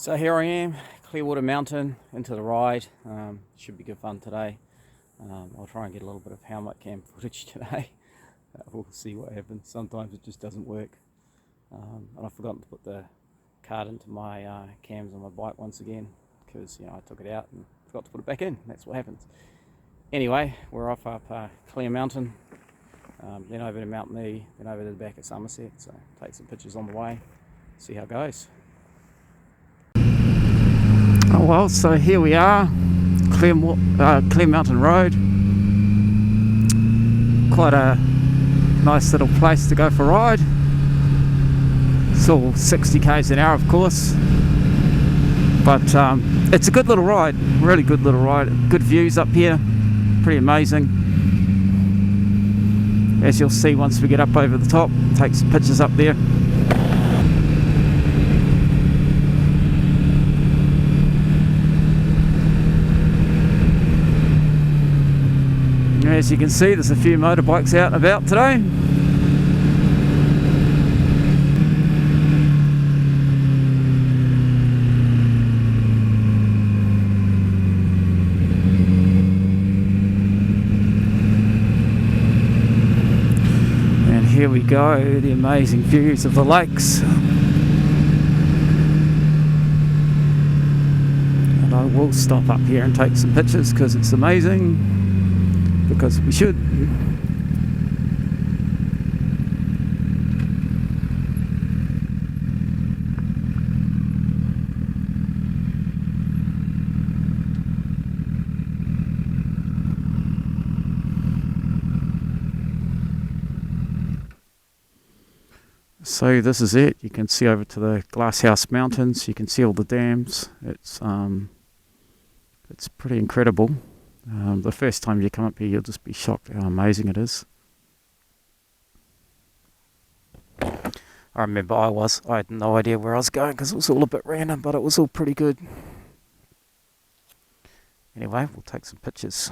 So here I am, Clearwater Mountain, into the ride. Should be good fun today. I'll try and get a little bit of helmet cam footage today. We'll see what happens. Sometimes it just doesn't work. And I've forgotten to put the card into my cams on my bike once again, because I took it out and forgot to put it back in. That's what happens. Anyway, we're off up Clear Mountain, then over to Mt Mee, then over to the back at Somerset. So take some pictures on the way, see how it goes. Oh well, so here we are, Clear Mountain Road. Quite a nice little place to go for a ride. It's all 60 k's an hour, of course, but it's a good little ride, really good little ride. Good views up here, pretty amazing, as you'll see once we get up over the top. Take some pictures up there. As you can see, there's a few motorbikes out and about today. And here we go, the amazing views of the lakes. And I will stop up here and take some pictures because it's amazing. Because we should. So this is it. You can see over to the Glasshouse Mountains. You can see all the dams. It's pretty incredible. The first time you come up here, you'll just be shocked how amazing it is. I remember I had no idea where I was going because it was all a bit random, but it was all pretty good. Anyway, we'll take some pictures.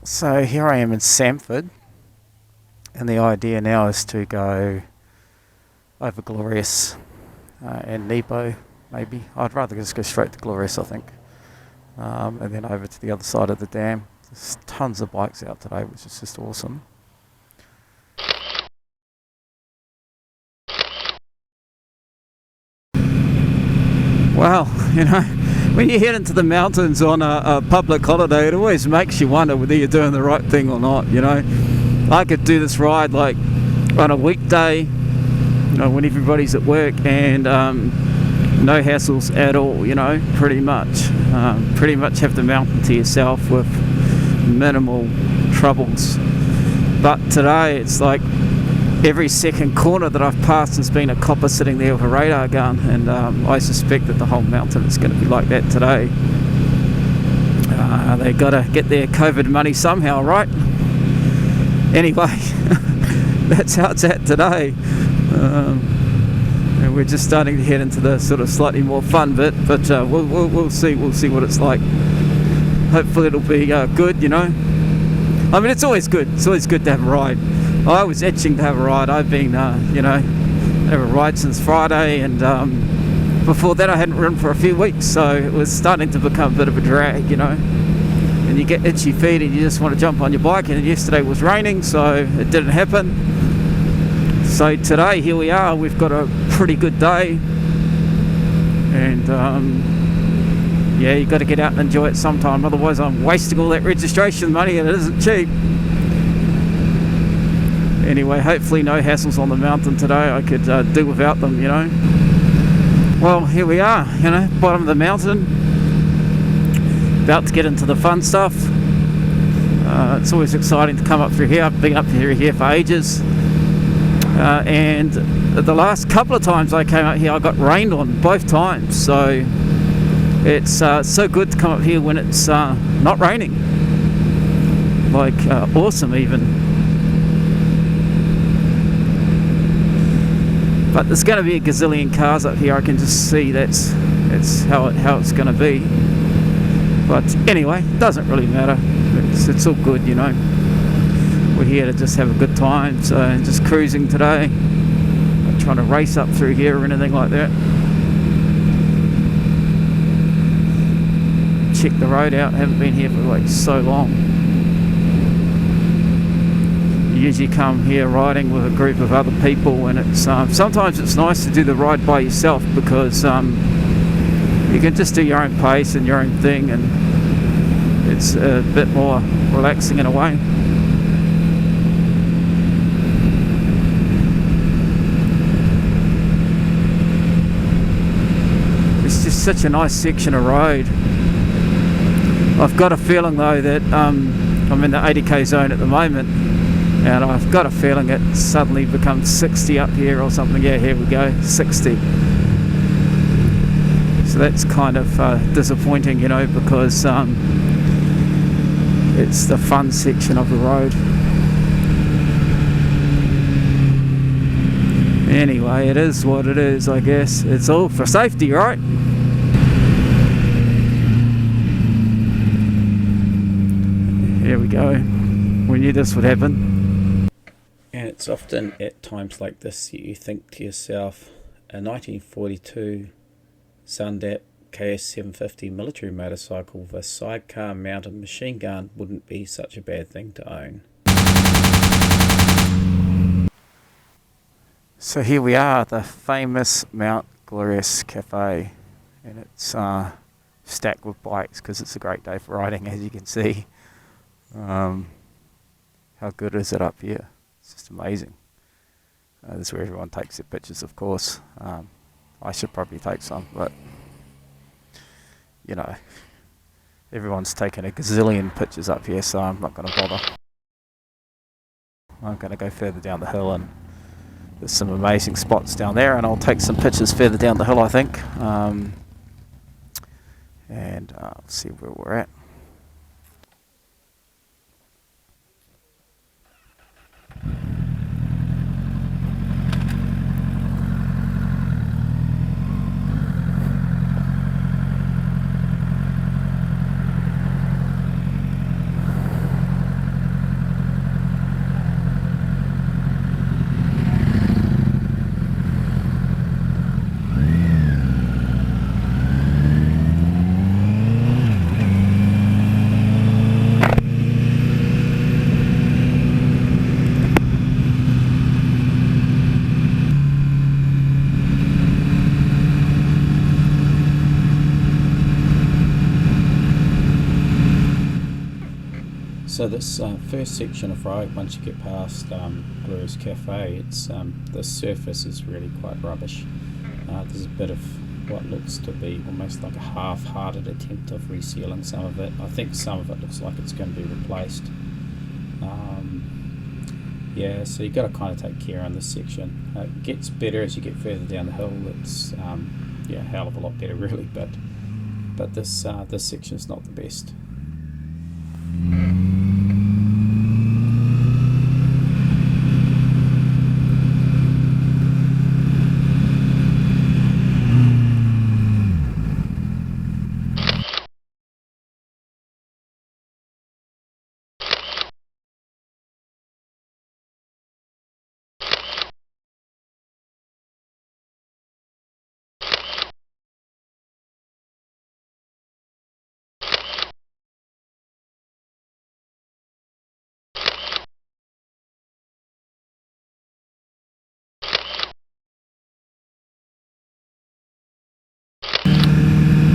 So here I am in Samford, and the idea now is to go over Glorious and Nebo, maybe. I'd rather just go straight to Glorious, I think, and then over to the other side of the dam. There's tons of bikes out today, which is just awesome. Well, when you head into the mountains on a public holiday, it always makes you wonder whether you're doing the right thing or not. I could do this ride like on a weekday, when everybody's at work, and no hassles at all, pretty much have the mountain to yourself with minimal troubles. But today it's like every second corner that I've passed has been a copper sitting there with a radar gun, and I suspect that the whole mountain is going to be like that today. They got to get their COVID money somehow, right? Anyway, that's how it's at today. And we're just starting to head into the sort of slightly more fun bit, but we'll see what it's like. Hopefully it'll be good. I mean, it's always good to have a ride. I was itching to have a ride. I've been have a ride since Friday, and before that I hadn't ridden for a few weeks, so it was starting to become a bit of a drag, and you get itchy feet and you just want to jump on your bike, and yesterday was raining, so it didn't happen. So today, here we are, we've got a pretty good day, and yeah, you've got to get out and enjoy it sometime, otherwise I'm wasting all that registration money and it isn't cheap. Anyway, hopefully no hassles on the mountain today. I could do without them, Well, here we are, bottom of the mountain, about to get into the fun stuff. It's always exciting to come up through here. I've been up here for ages. And the last couple of times I came out here, I got rained on both times, so it's so good to come up here when it's not raining, like awesome even. But there's going to be a gazillion cars up here, I can just see. That's how it's going to be. But anyway, it doesn't really matter, it's all good. We're here to just have a good time, so just cruising today. Not trying to race up through here or anything like that. Check the road out, haven't been here for like so long. You usually come here riding with a group of other people, and it's sometimes it's nice to do the ride by yourself, because you can just do your own pace and your own thing, and it's a bit more relaxing in a way. It's just such a nice section of road. I've got a feeling though that I'm in the 80k zone at the moment, and I've got a feeling it suddenly becomes 60 up here or something. Yeah, here we go, 60. So that's kind of disappointing, you know, because it's the fun section of the road. Anyway, it is what it is, I guess. It's all for safety, right? Here we go. We knew this would happen. And it's often at times like this that you think to yourself, a 1942 Sundap KS750 military motorcycle with a sidecar mounted machine gun wouldn't be such a bad thing to own. So here we are, the famous Mount Glorious Cafe, and it's stacked with bikes because it's a great day for riding, as you can see. How good is it up here? It's just amazing. This is where everyone takes their pictures, of course. I should probably take some, but you know, everyone's taken a gazillion pictures up here, so I'm not going to bother. I'm going to go further down the hill, and there's some amazing spots down there, and I'll take some pictures further down the hill, I think. And let's see where we're at. So this first section of road, once you get past Glorious Cafe, it's the surface is really quite rubbish. There's a bit of what looks to be almost like a half-hearted attempt of resealing some of it. I think some of it looks like it's going to be replaced. Yeah, so you've got to kind of take care on this section. It gets better as you get further down the hill. It's yeah, a hell of a lot better really, but this section's not the best.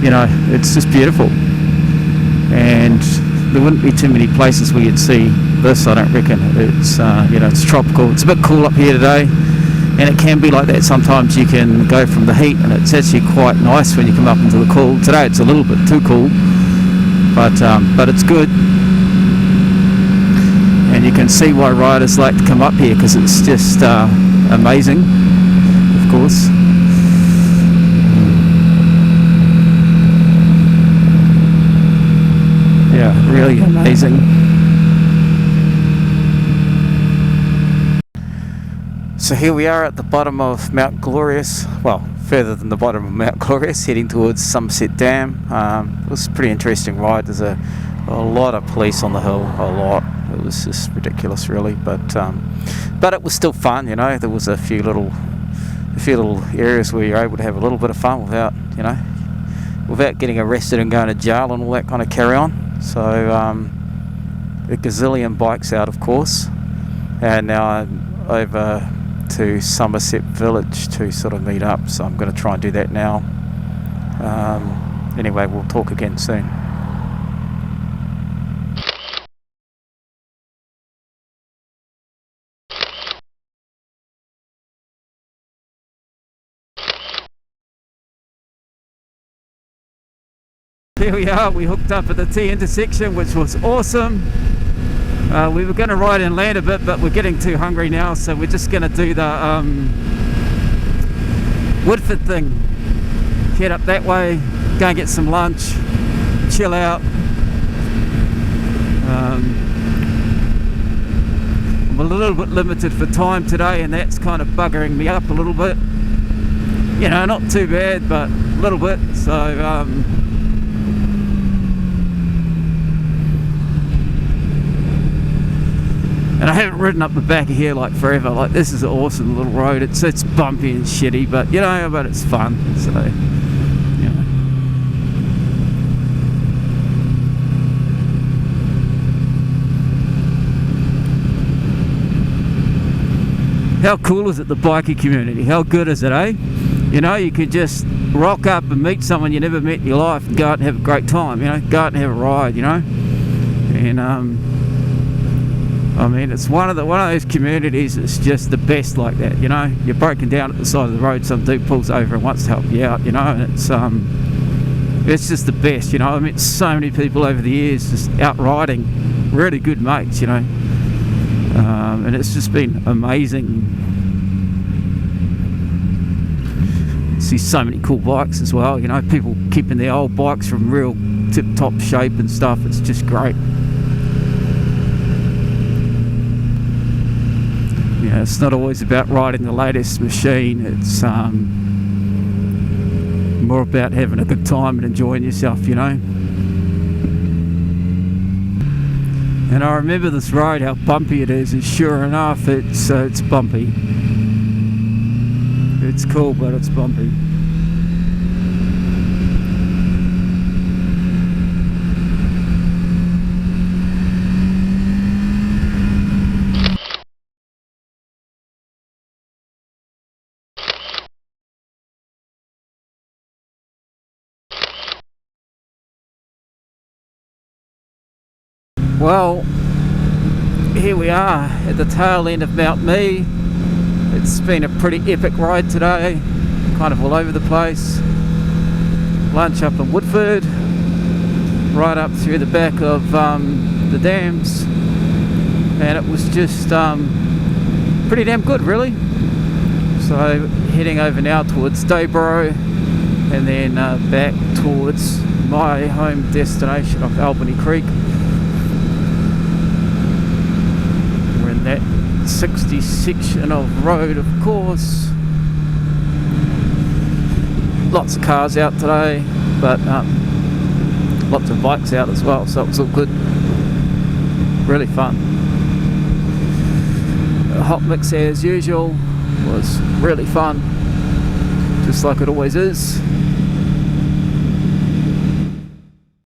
You know, it's just beautiful, and there wouldn't be too many places where you'd see this, I don't reckon. It's you know, it's tropical. It's a bit cool up here today, and it can be like that sometimes. You can go from the heat, and it's actually quite nice when you come up into the cool. Today it's a little bit too cool, but it's good, and you can see why riders like to come up here, because it's just amazing, of course. Yeah, really amazing. So here we are at the bottom of Mount Glorious, well, further than the bottom of Mount Glorious, heading towards Somerset Dam. It was a pretty interesting ride. There's a lot of police on the hill, a lot. It was just ridiculous, really. But it was still fun, you know. There was a few little areas where you're able to have a little bit of fun without, you know, without getting arrested and going to jail and all that kind of carry on. So a gazillion bikes out, of course, and now I'm over to Somerset Village to sort of meet up. So I'm going to try and do that now. Anyway, we'll talk again soon. Here we are, we hooked up at the T intersection, which was awesome. We were going to ride and land a bit, but we're getting too hungry now, so we're just going to do the Woodford thing. Head up that way, go and get some lunch, chill out. I'm a little bit limited for time today, and that's kind of buggering me up a little bit. You know, not too bad, but a little bit. So and I haven't ridden up the back of here like forever. Like, this is an awesome little road. It's bumpy and shitty, but you know, but it's fun. So, you know. How cool is it, the bikie community? How good is it, eh? You know, you could just rock up and meet someone you never met in your life and go out and have a great time, you know, go out and have a ride, you know. And I mean, it's one of those communities that's just the best like that, you know. You're broken down at the side of the road, some dude pulls over and wants to help you out, you know, and it's just the best, you know. I met so many people over the years just out riding, really good mates, you know. And it's just been amazing. See so many cool bikes as well, you know, people keeping their old bikes from real tip-top shape and stuff. It's just great. Yeah, it's not always about riding the latest machine. It's more about having a good time and enjoying yourself, you know. And I remember this road, how bumpy it is, and sure enough, it's bumpy. It's cool, but it's bumpy. Well, here we are at the tail end of Mt Mee. It's been a pretty epic ride today, kind of all over the place. Lunch up in Woodford, right up through the back of the dams, and it was just pretty damn good, really. So heading over now towards Dayboro, and then back towards my home destination of Albany Creek. That 60 section of road, of course. Lots of cars out today, but lots of bikes out as well, so it's all good. Really fun. A hot mix as usual, was really fun, just like it always is.